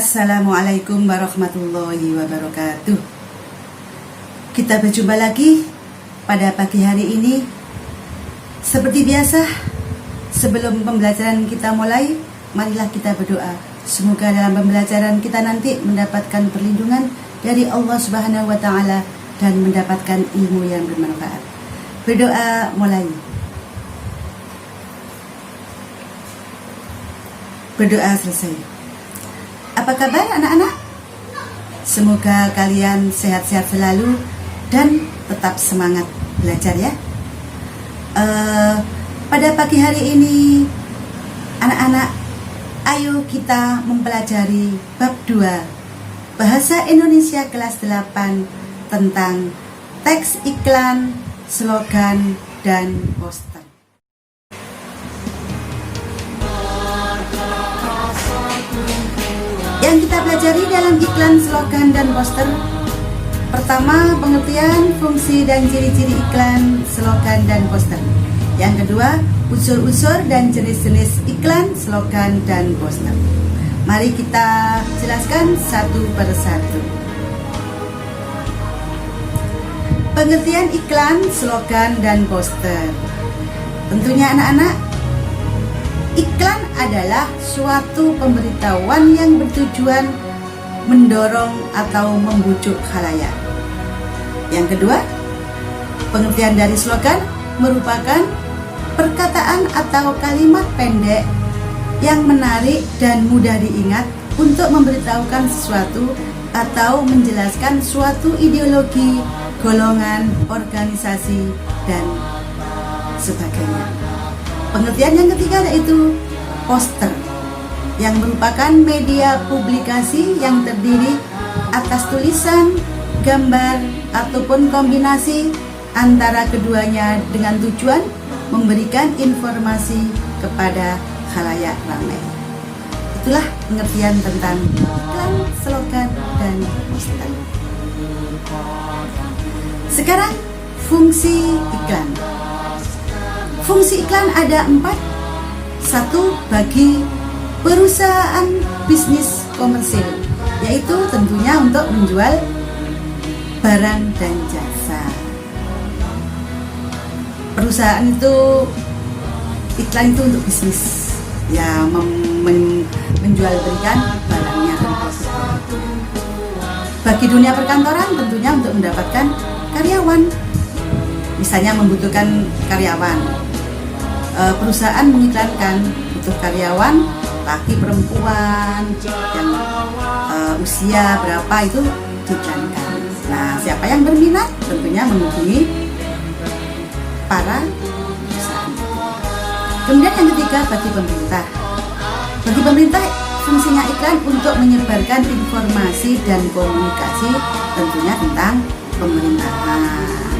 Assalamualaikum warahmatullahi wabarakatuh. Kita berjumpa lagi pada pagi hari ini. Seperti biasa, sebelum pembelajaran kita mulai, marilah kita berdoa. Semoga dalam pembelajaran kita nanti mendapatkan perlindungan dari Allah Subhanahu wa Ta'ala dan mendapatkan ilmu yang bermanfaat. Berdoa mulai. Berdoa selesai. Apa kabar anak-anak? Semoga kalian sehat-sehat selalu dan tetap semangat belajar ya. Pada pagi hari ini anak-anak, ayo kita mempelajari bab 2 Bahasa Indonesia kelas 8 tentang teks iklan, slogan, dan poster. Yang kita pelajari dalam iklan, slogan, dan poster. Pertama, pengertian, fungsi, dan ciri-ciri iklan, slogan, dan poster. Yang kedua, unsur-unsur dan jenis-jenis iklan, slogan, dan poster. Mari kita jelaskan satu persatu. Pengertian iklan, slogan, dan poster. Tentunya anak-anak, iklan adalah suatu pemberitahuan yang bertujuan mendorong atau membujuk khalayak. Yang kedua, pengertian dari slogan merupakan perkataan atau kalimat pendek yang menarik dan mudah diingat untuk memberitahukan sesuatu atau menjelaskan suatu ideologi, golongan, organisasi, dan sebagainya. Pengertian yang ketiga yaitu poster, yang merupakan media publikasi yang terdiri atas tulisan, gambar, ataupun kombinasi antara keduanya dengan tujuan memberikan informasi kepada khalayak ramai. Itulah pengertian tentang iklan, slogan, dan poster. Sekarang fungsi iklan. Fungsi iklan ada 4. 1. Bagi perusahaan bisnis komersil, yaitu tentunya untuk menjual barang dan jasa. Perusahaan itu, iklan itu untuk bisnis, ya, menjual berikan barangnya. Bagi dunia perkantoran tentunya untuk mendapatkan karyawan, misalnya membutuhkan karyawan. Perusahaan mengiklankan butuh karyawan laki perempuan yang usia berapa itu diiklankan. Nah, siapa yang berminat tentunya menghubungi para perusahaan. Kemudian yang ketiga, bagi pemerintah. Bagi pemerintah fungsinya iklan untuk menyebarkan informasi dan komunikasi tentunya tentang pemerintahan.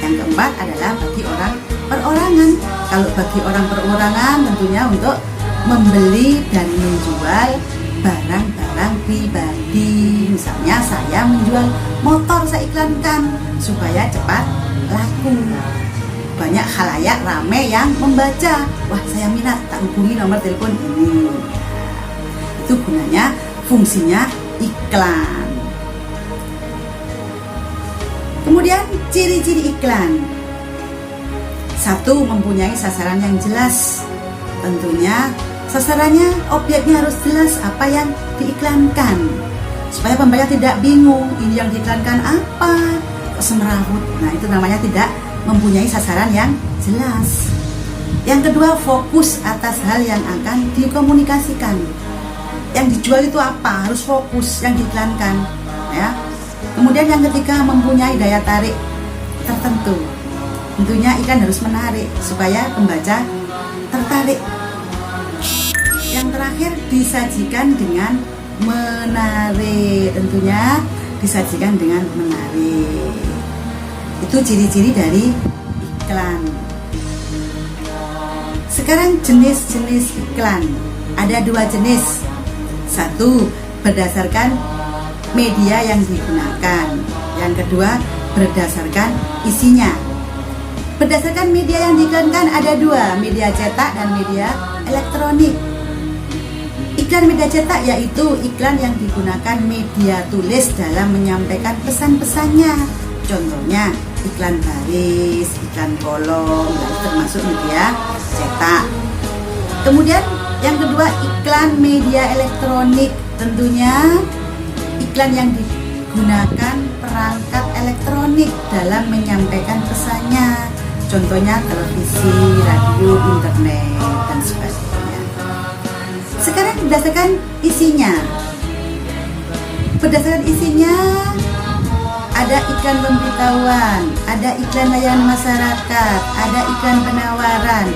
Yang keempat adalah bagi orang perorangan. Kalau bagi orang perorangan tentunya untuk membeli dan menjual barang-barang pribadi. Misalnya saya menjual motor, saya iklankan supaya cepat laku. Banyak khalayak ramai yang membaca. Wah, saya minat, tak hubungi nomor telepon ini. Itu gunanya, fungsinya iklan. Kemudian ciri-ciri iklan. 1. Mempunyai sasaran yang jelas. Tentunya sasarannya, objeknya harus jelas apa yang diiklankan, supaya pembaca tidak bingung ini yang diiklankan apa, kok semerawut. Nah, itu namanya tidak mempunyai sasaran yang jelas. Yang kedua, fokus atas hal yang akan dikomunikasikan. Yang dijual itu apa, harus fokus yang diiklankan, ya. Kemudian yang ketiga, mempunyai daya tarik tertentu. Tentunya iklan harus menarik supaya pembaca tertarik. Yang terakhir, disajikan dengan menarik. Tentunya disajikan dengan menarik. Itu ciri-ciri dari iklan. Sekarang jenis-jenis iklan. Ada 2 jenis. 1. Berdasarkan media yang digunakan. Yang kedua, berdasarkan isinya. Berdasarkan media yang diiklankan ada 2, media cetak dan media elektronik. Iklan media cetak yaitu iklan yang digunakan media tulis dalam menyampaikan pesan-pesannya. Contohnya iklan baris, iklan kolom, termasuk media cetak. Kemudian yang kedua, iklan media elektronik. Tentunya iklan yang digunakan perangkat elektronik dalam menyampaikan pesannya. Contohnya televisi, radio, internet, dan sebagainya. Sekarang berdasarkan isinya. Berdasarkan isinya, ada iklan pemberitahuan, ada iklan layanan masyarakat, ada iklan penawaran,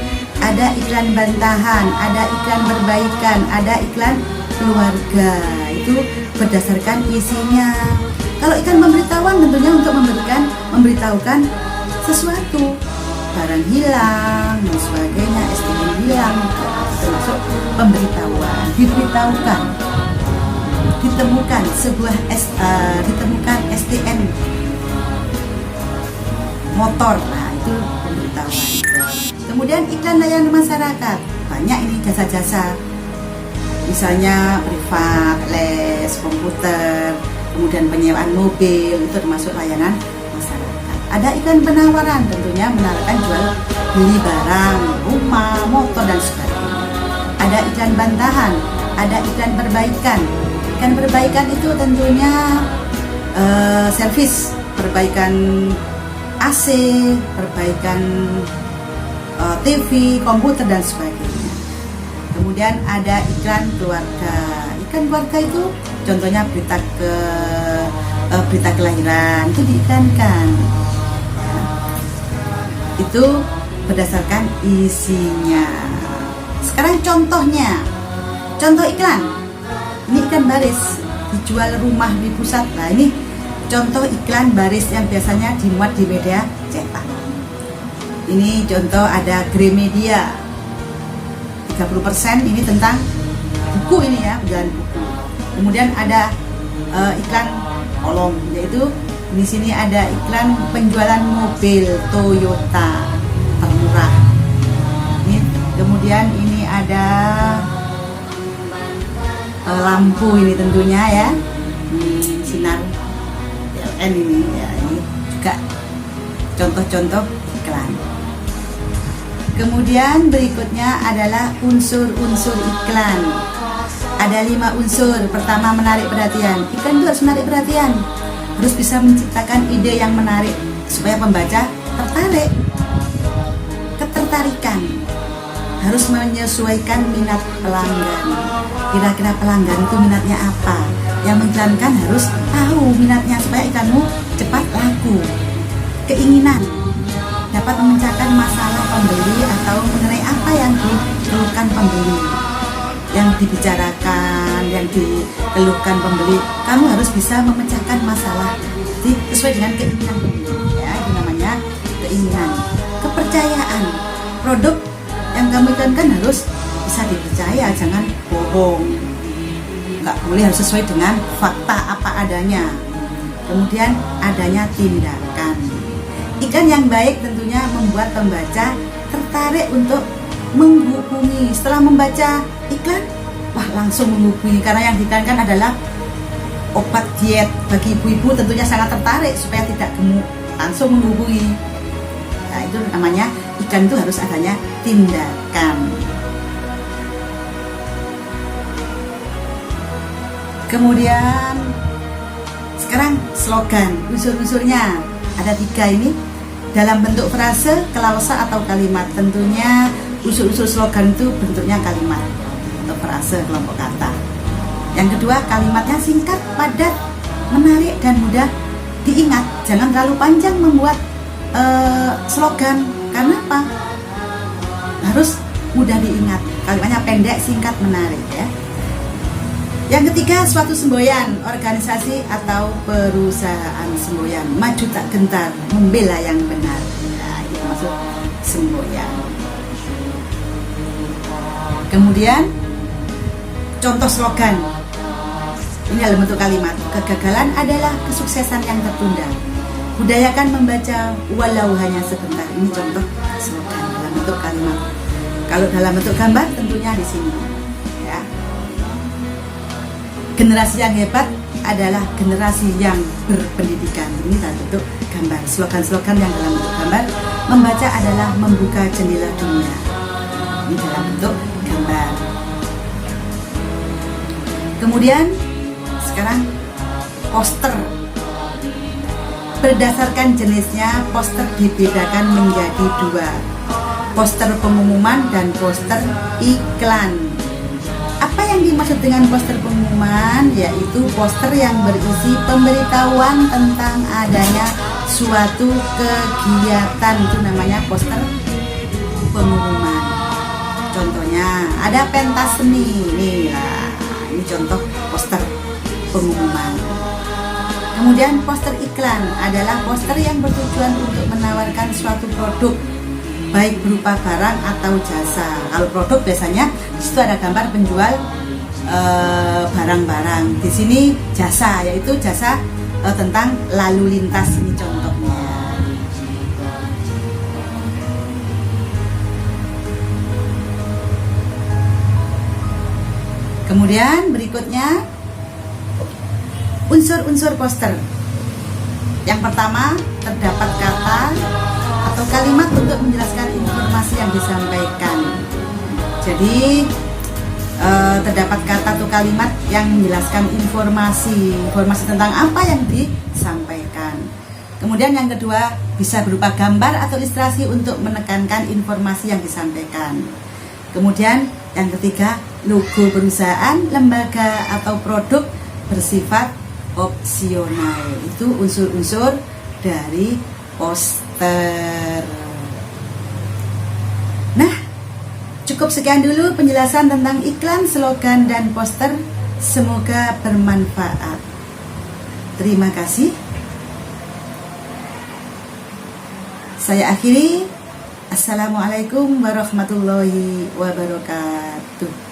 ada iklan bantahan, ada iklan perbaikan, ada iklan keluarga. Itu berdasarkan isinya. Kalau iklan pemberitahuan tentunya untuk memberitahukan sesuatu, barang hilang dan sebagainya, STM hilang, termasuk pemberitahuan. Ditemukan ditemukan STM motor, nah itu pemberitahuan. Kemudian iklan layanan masyarakat, banyak ini jasa-jasa, misalnya privat, les, komputer, kemudian penyewaan mobil, itu termasuk layanan masyarakat. Ada iklan penawaran, tentunya menawarkan jual beli barang, rumah, motor, dan sebagainya. Ada iklan bantahan, ada iklan perbaikan. Iklan perbaikan itu tentunya servis, perbaikan AC, perbaikan TV, komputer, dan sebagainya. Kemudian ada iklan keluarga. Iklan keluarga itu contohnya berita kelahiran itu diiklankan. Itu berdasarkan isinya. Sekarang contohnya, contoh iklan. Ini iklan baris, dijual rumah di pusat. Nah ini contoh iklan baris yang biasanya dimuat di media cetak. Ini contoh ada Gramedia 30%, ini tentang buku, ini ya, penjualan buku. Kemudian ada iklan kolom, yaitu di sini ada iklan penjualan mobil Toyota termurah. Ini, kemudian ini ada lampu, ini tentunya ya, sinar PLN ini ya, ini juga contoh-contoh iklan. Kemudian berikutnya adalah unsur-unsur iklan. Ada 5 unsur. Pertama, menarik perhatian. Iklan itu harus menarik perhatian, harus bisa menciptakan ide yang menarik supaya pembaca tertarik. Ketertarikan, harus menyesuaikan minat pelanggan. Kira-kira pelanggan itu minatnya apa? Yang mengiklankan harus tahu minatnya supaya iklanmu cepat laku. Keinginan, dapat memecahkan masalah pembeli atau mengenai apa yang dikeluhkan pembeli, yang dibicarakan, yang dikeluhkan pembeli. Kamu harus bisa memecahkan masalah sesuai dengan keinginan pembeli, ya, itu namanya keinginan. Kepercayaan, produk yang kamu iklankan harus bisa dipercaya, jangan bohong, nggak boleh, harus sesuai dengan fakta apa adanya. Kemudian adanya tindakan. Iklan yang baik tentunya membuat pembaca tertarik untuk menghubungi. Setelah membaca iklan, wah, langsung menghubungi, karena yang diiklankan adalah obat diet bagi ibu-ibu, tentunya sangat tertarik supaya tidak gemuk, langsung menghubungi. Nah, itu namanya iklan itu harus adanya tindakan. Kemudian sekarang slogan, unsur-unsurnya ada 3 ini. Dalam bentuk frase, klausa, atau kalimat. Tentunya unsur-unsur slogan itu bentuknya kalimat atau frase, kelompok kata. Yang kedua, kalimatnya singkat, padat, menarik, dan mudah diingat. Jangan terlalu panjang membuat slogan. Karena apa? Harus mudah diingat. Kalimatnya pendek, singkat, menarik, ya. Yang ketiga, suatu semboyan, organisasi atau perusahaan semboyan, maju tak gentar, membela yang benar. Nah, itu maksud semboyan. Kemudian contoh slogan, ini dalam bentuk kalimat. Kegagalan adalah kesuksesan yang tertunda. Budayakan membaca walau hanya sebentar. Ini contoh slogan dalam bentuk kalimat. Kalau dalam bentuk gambar tentunya di sini, ya. Generasi yang hebat adalah generasi yang berpendidikan. Ini dalam bentuk gambar. Slogan-slogan yang dalam bentuk gambar. Membaca adalah membuka jendela dunia. Ini dalam bentuk gambar. Kemudian sekarang poster. Berdasarkan jenisnya, poster dibedakan menjadi dua. Poster pengumuman dan poster iklan. Apa yang dimaksud dengan poster pengumuman? Yaitu poster yang berisi pemberitahuan tentang adanya suatu kegiatan. Itu namanya poster pengumuman. Contohnya ada pentas seni. Ini contoh poster pengumuman. Kemudian poster iklan adalah poster yang bertujuan untuk menawarkan suatu produk, baik berupa barang atau jasa. Kalau produk biasanya di situ ada gambar penjual barang-barang. Di sini jasa, yaitu jasa tentang lalu lintas. Ini contohnya. Kemudian berikutnya unsur-unsur poster. Yang pertama, terdapat kata atau kalimat untuk menjelaskan informasi yang disampaikan. Jadi terdapat kata atau kalimat yang menjelaskan informasi tentang apa yang disampaikan. Kemudian yang kedua, bisa berupa gambar atau ilustrasi untuk menekankan informasi yang disampaikan. Kemudian yang ketiga, logo perusahaan, lembaga atau produk bersifat opsional. Itu unsur-unsur dari poster. Nah, cukup sekian dulu penjelasan tentang iklan, slogan, dan poster. Semoga bermanfaat. Terima kasih. Saya akhiri. Assalamualaikum warahmatullahi wabarakatuh.